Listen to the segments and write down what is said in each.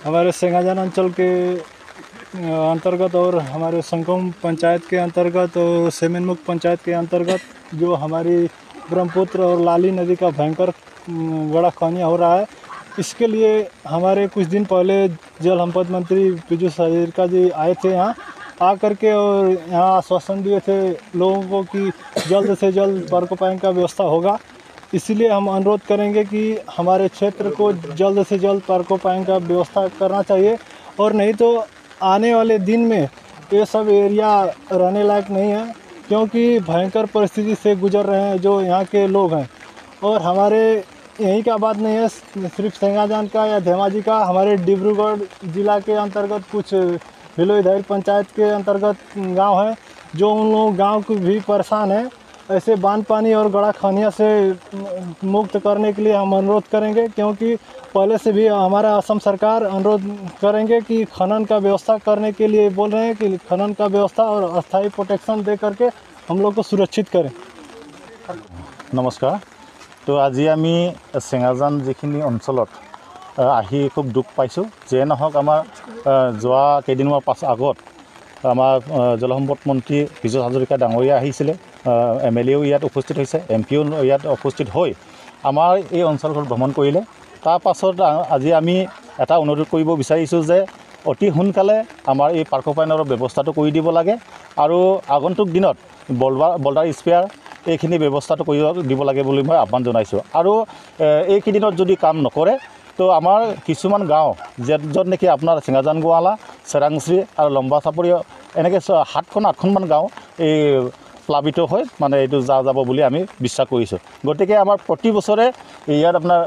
हमारे सेंगाजान अंचल के अंतर्गत और हमारे संगम पंचायत के अंतर्गत और सेमेनमुख पंचायत के अंतर्गत जो हमारी ब्रह्मपुत्र और लाली नदी का भयंकर गड़ा खनिया हो रहा है, इसके लिए हमारे कुछ दिन पहले जल संपदा मंत्री पीयूष हजारिका जी आए थे यहाँ आ करके और यहाँ आश्वासन दिए थे लोगों को कि जल्द से जल्द पार्कोपाइन का व्यवस्था होगा। इसलिए हम अनुरोध करेंगे कि हमारे क्षेत्र को जल्द से जल्द पार्कोपाइन का व्यवस्था करना चाहिए, और नहीं तो आने वाले दिन में ये सब एरिया रहने लायक नहीं है, क्योंकि भयंकर परिस्थिति से गुजर रहे हैं जो यहाँ के लोग हैं। और हमारे यहीं का बात नहीं है सिर्फ सेंगाजान का या धेमाजी का, हमारे डिब्रूगढ़ जिला के अंतर्गत कुछ भिलोईधर पंचायत के अंतर्गत गांव है जो उन लोग गांव को भी परेशान है। ऐसे बांध पानी और गड़ा खनिया से मुक्त करने के लिए हम अनुरोध करेंगे, क्योंकि पहले से भी हमारा असम सरकार अनुरोध करेंगे कि खनन का व्यवस्था करने के लिए बोल रहे हैं कि खनन का व्यवस्था और अस्थायी प्रोटेक्शन दे करके हम लोग को सुरक्षित करें। नमस्कार। तो आज आमी सेंगाजान जिखिनि अंचलत आही खूब दुख पाइছোঁ। जे নহওক আমাৰ যোৱা কেইদিনমানৰ পাছ আগত আমাৰ জলসম্পদ মন্ত্ৰী পীযুষ হাজৰিকা ডাঙৰীয়া আহিছিলে, MLAও ইয়াত উপস্থিত হৈছে, MPও ইয়াত উপস্থিত হৈ আমাৰ এই অঞ্চলখন ভ্ৰমণ কৰিলে। তাৰ পাছত আজি আমি এটা অনুৰোধ কৰিব বিচাৰিছোঁ যে অতি সোনকালে আমাৰ এই পাৰ্কোপাইনৰ ব্যৱস্থাটো কৰি দিব লাগে, আৰু আগন্তুক দিনত বল্ডাৰ স্পেয়াৰ এইখিনি ব্যৱস্থাটো কৰি দিব লাগে বুলি মই আহ্বান জনাইছোঁ। আৰু এইকেইদিনত যদি কাম নকৰে তো আমাৰ কিছুমান গাঁও য'ত নেকি আপোনাৰ চেঙাজান গোৱালা, চেৰাংশ্ৰী আৰু লম্বা চাপৰি এনেকৈ 7-8খনমান গাঁও এই প্লাবিত হৈ মানে এইটো যাব বুলি আমি বিশ্বাস কৰিছোঁ। গতিকে আমাৰ প্ৰতি বছৰে ইয়াত আপোনাৰ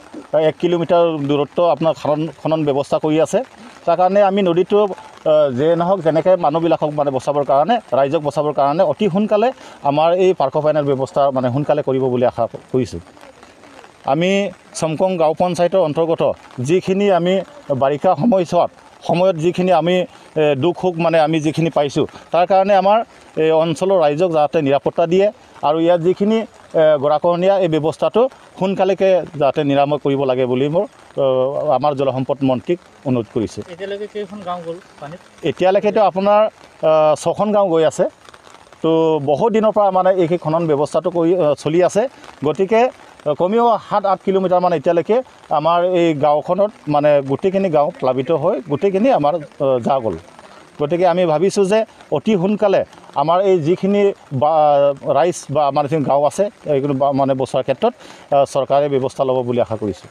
1 কিলোমিটাৰ দূৰত্ব আপোনাৰ খনন ব্যৱস্থা কৰি আছে। তাৰ কাৰণে আমি নদীটো যে নহওক যেনেকৈ মানুহবিলাকক মানে বচাবৰ কাৰণে, ৰাইজক বচাবৰ কাৰণে অতি সোনকালে আমাৰ এই পাৰ্কোপাইনৰ ব্যৱস্থা মানে সোনকালে কৰিব বুলি আশা কৰিছোঁ। আমি চমকং গাঁও পঞ্চায়তৰ অন্তৰ্গত যিখিনি আমি বাৰিষা সময়ত যিখিনি আমি দুখ সুখ মানে আমি যিখিনি পাইছোঁ, তাৰ কাৰণে আমাৰ এই অঞ্চলৰ ৰাইজক যাতে নিৰাপত্তা দিয়ে আৰু ইয়াত যিখিনি গৰাখহনীয়া এই ব্যৱস্থাটো সোনকালেকে যাতে নিৰাময় কৰিব লাগে বুলি মোৰ আমাৰ জলসম্পদ মন্ত্ৰীক অনুৰোধ কৰিছোঁ। এতিয়ালৈকে কেইখন গাঁও গ'ল পানীত? এতিয়ালৈকেতো আপোনাৰ 6খন গাঁও গৈ আছে। তো বহু দিনৰ পৰা মানে এই খনন ব্যৱস্থাটো চলি আছে। গতিকে কমেও 7-8 কিলোমিটাৰমান এতিয়ালৈকে আমাৰ এই গাঁওখনত মানে গোটেইখিনি গাঁও প্লাবিত হৈ গোটেইখিনি আমাৰ যা গ'ল। গতিকে আমি ভাবিছোঁ যে অতি সোনকালে আমাৰ এই যিখিনি ৰাইজ বা আমাৰ যিখিনি গাঁও আছে এইখিনি মানে বচোৱাৰ ক্ষেত্ৰত চৰকাৰে ব্যৱস্থা ল'ব বুলি আশা কৰিছোঁ।